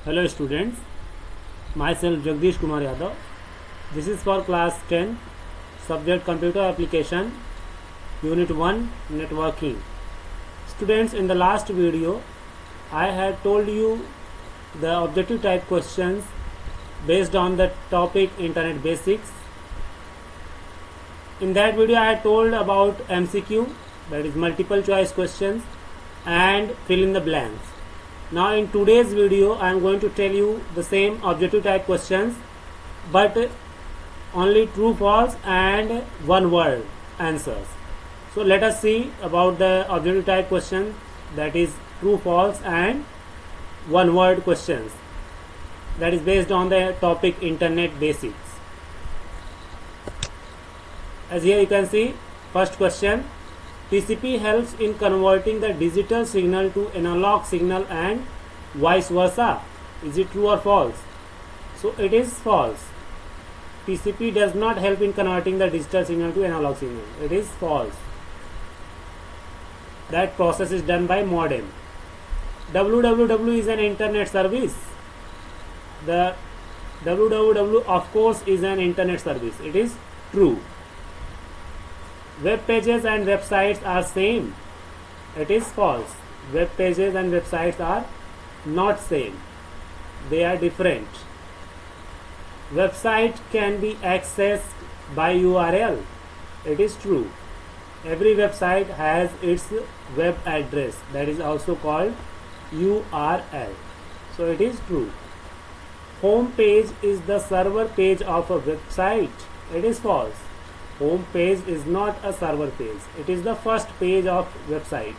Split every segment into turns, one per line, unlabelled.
Hello students, myself Jagdish Kumar Yadav. This is for class 10, subject computer application, unit 1 networking. Students, in the last video I had told you the objective type questions based on the topic internet basics. In that video I had told about MCQ, that is multiple choice questions, and fill in the blanks. Now in today's video I am going to tell you the same objective type questions, but only true false and one word answers. So let us see about the objective type questions, that is true false and one word questions, that is based on the topic internet basics. As here you can see, first question: TCP helps in converting the digital signal to analog signal and vice versa. Is it true or false? So it is false. TCP does not help in converting the digital signal to analog signal. It is false. That process is done by modem. www is an internet service. The www of course is an internet service. It is true. Web pages and websites are same. It is false. Web pages and websites are not same. They are different. Website can be accessed by URL. It is true. Every website has its web address, that is also called URL. So it is true. Home page is the server page of a website. It is false. Home page is not a server page. It is the first page of website.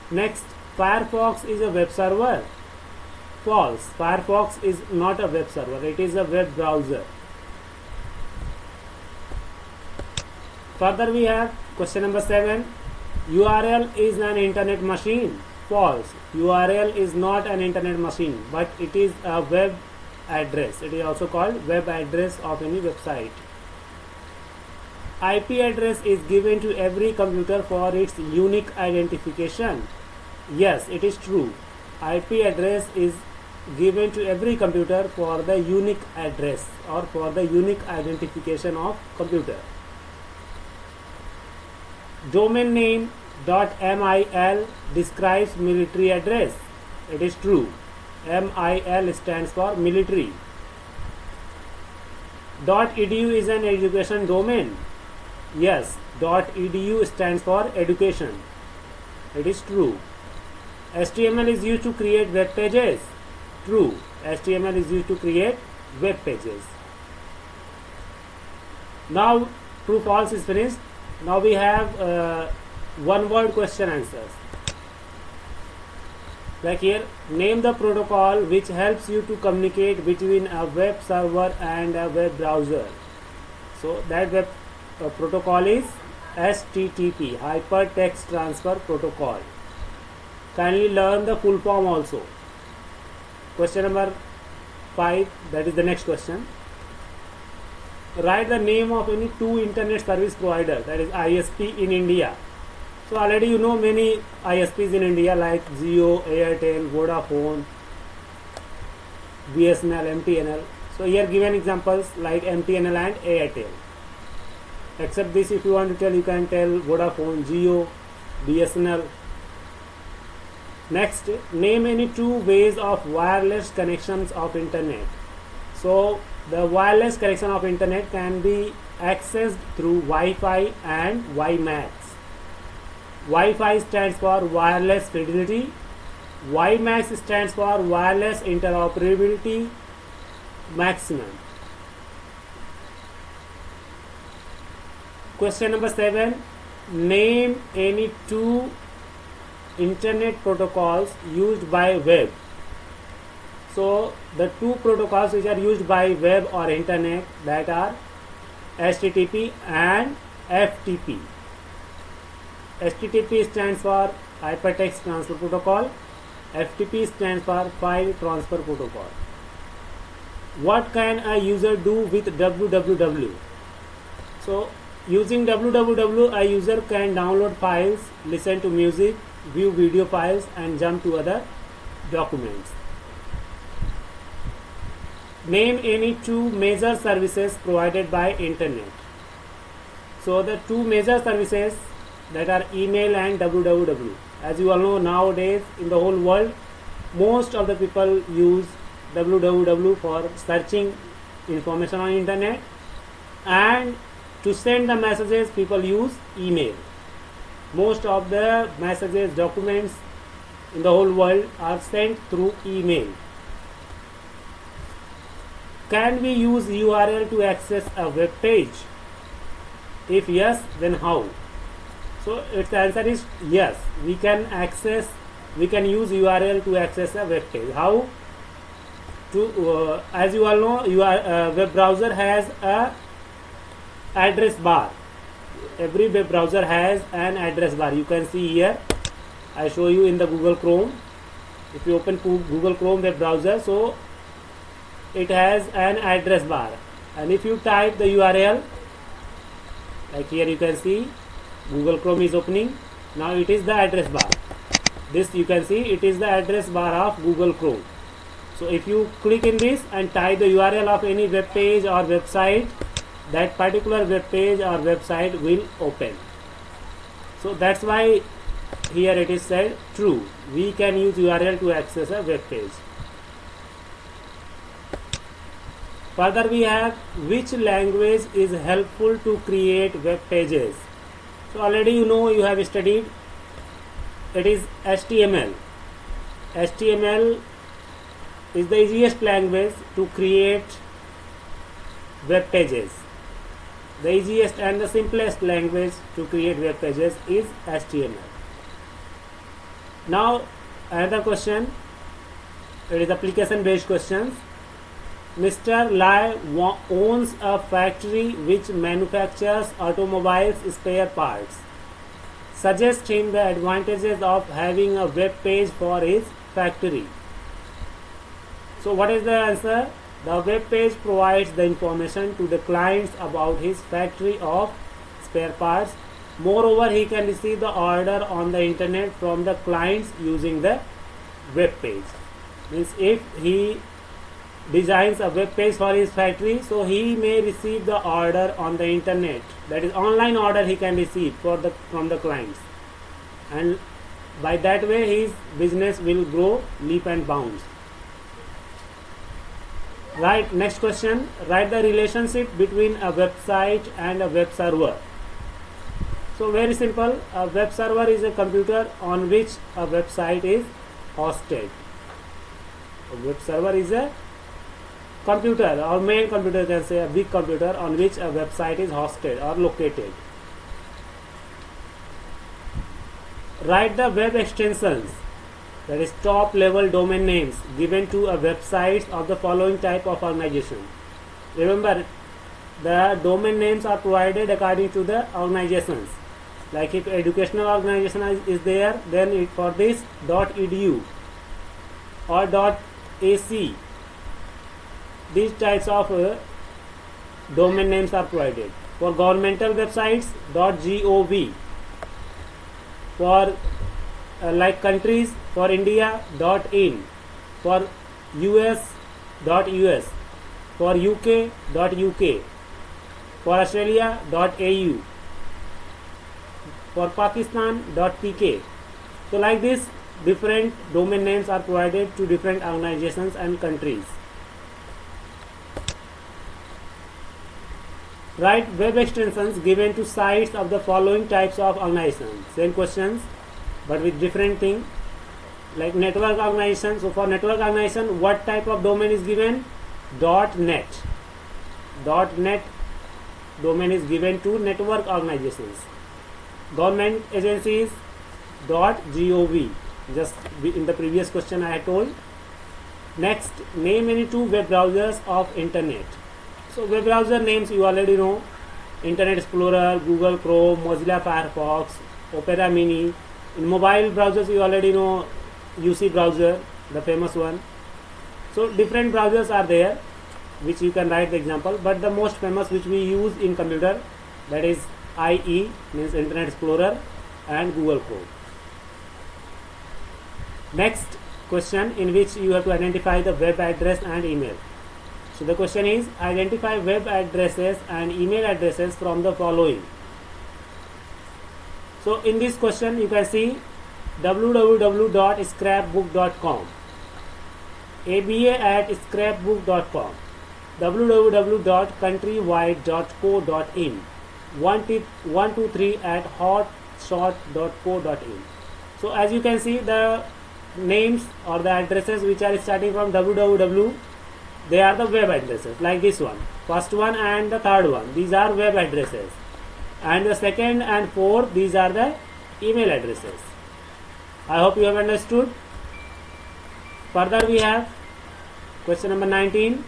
Next, Firefox is a web server. False. Firefox is not a web server. It is a web browser. Further we have question number 7. URL is an internet machine. False. URL is not an internet machine, but it is a web address. It is also called web address of any website. IP address is given to every computer for its unique identification. Yes, it is true. IP address is given to every computer for the unique address or for the unique identification of computer. Domain name .mil describes military address. It is true. MIL stands for military. .edu is an education domain. Yes, .edu stands for education. It is true. HTML is used to create web pages. True. HTML is used to create web pages. Now true false is finished. Now we have one word question answers. Like here, name the protocol which helps you to communicate between a web server and a web browser. So that web protocol is HTTP, Hypertext Transfer Protocol. Kindly learn the full form also. Question number 5, that is the next question. Write the name of any two internet service provider, that is ISP in India. So already you know many ISPs in India like Jio, Airtel, Vodafone, BSNL, MTNL. So here given examples like MTNL and Airtel. Except this, if you want to tell, you can tell Vodafone, Jio, BSNL. Next, name any two ways of wireless connections of internet. So the wireless connection of internet can be accessed through Wi-Fi and WiMAX. Wi-Fi stands for wireless fidelity. WiMAX stands for wireless interoperability maximum. Question number 7. Name any two internet protocols used by web. So the two protocols which are used by web or internet, that are HTTP and FTP. HTTP stands for Hypertext Transfer Protocol. FTP stands for File Transfer Protocol. What can a user do with www? So using www, a user can download files, listen to music, view video files and jump to other documents. name any two major services provided by internet. So the two major services that are email and www. As you all know, nowadays in the whole world, most of the people use www for searching information on internet, and to send the messages people use email. Most of the messages, documents in the whole world are sent through email. Can we use URL to access a web page? If yes, then how? So its answer is yes. We can use URL to access a web page. How? As you all know, web browser has a address bar. Every web browser has an address bar. You can see here. I show you in the Google Chrome. If you open Google Chrome web browser, so it has an address bar, and if you type the URL, like here you can see Google Chrome is opening. Now it is the address bar. This you can see it is the address bar of Google Chrome. So if you click in this and type the URL of any web page or website, that particular web page or website will open. So that's why here it is said true. We can use URL to access a web page. Further we have, which language is helpful to create web pages? So already you have studied, it is HTML. HTML is the easiest language to create web pages. The easiest and the simplest language to create web pages is HTML. Now another question, it is application based questions. Mr. Lai owns a factory which manufactures automobiles spare parts. Suggest him the advantages of having a web page for his factory. So what is the answer? The web page provides the information to the clients about his factory of spare parts. Moreover, he can receive the order on the internet from the clients using the web page. Means if he designs a web page for his factory, so he may receive the order on the internet, that is online order he can receive from the clients, and by that way his business will grow leap and bounds. Right, next question, write the relationship between a website and a web server. So very simple, a web server is a computer on which a website is hosted. A web server is a computer or main computer, can say a big computer on which a website is hosted or located. Write the web extensions, that is top level domain names given to a website of the following type of organization. Remember, the domain names are provided according to the organizations. Like if educational organization is there, then it for this .edu or .ac, these types of domain names are provided. For governmental websites, .gov. For like countries, for India, .in. For US, .us. For UK, .uk. For Australia, .au. For Pakistan, .pk. So like this, different domain names are provided to different organizations and countries. Write web extensions given to sites of the following types of organizations. Same questions, but with different thing. Like network organization. So for network organization, what type of domain is given? .net. .net domain is given to network organizations. Government agencies, .gov. Just in the previous question I had told. Next, name any two web browsers of internet. So web browser names you already know: Internet Explorer, Google Chrome, Mozilla Firefox, Opera Mini. In mobile browsers you already know UC browser, the famous one. So different browsers are there which you can write the example, but the most famous which we use in computer, that is IE, means Internet Explorer, and Google Chrome. Next question, in which you have to identify the web address and email. So the question is, identify web addresses and email addresses from the following. So in this question you can see www.scrapbook.com, aba@scrapbook.com, www.countrywide.co.in, 123@hotshot.co.in. So as you can see, the names or the addresses which are starting from www, they are the web addresses, like this one, first one and the third one, these are web addresses, and the second and fourth, these are the email addresses. I hope you have understood. Further we have question number 19.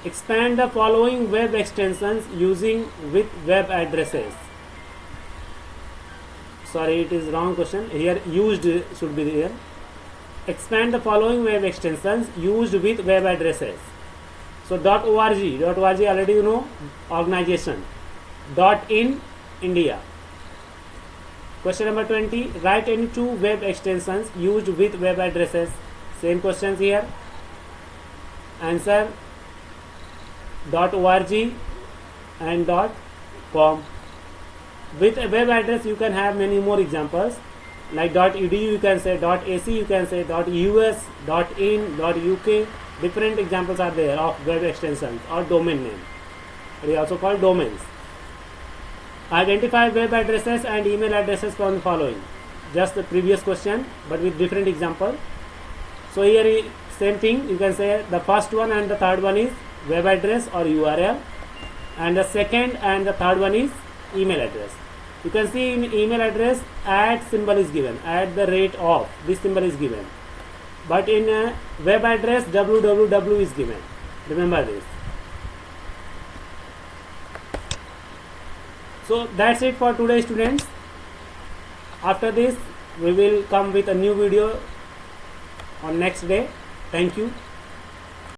Expand the following web extensions using with web addresses. Sorry, it is wrong question. Here used should be there. Expand the following web extensions used with web addresses. So .org already you know, organization. .in, India. Question number 20. Write any two web extensions used with web addresses. Same questions here. Answer .org and .com. With a web address you can have many more examples, like .edu you can say, .ac you can say, .us, .in, .uk. Different examples are there of web extensions or domain name. They are also called domains. Identify web addresses and email addresses from the following. Just the previous question but with different example. So here same thing, you can say the first one and the third one is web address or URL, and the second and the third one is email address. You can see in email address @ symbol is given, @ this symbol is given, but in web address www is given. Remember this. So that's it for today, students. After this we will come with a new video on next day. Thank you.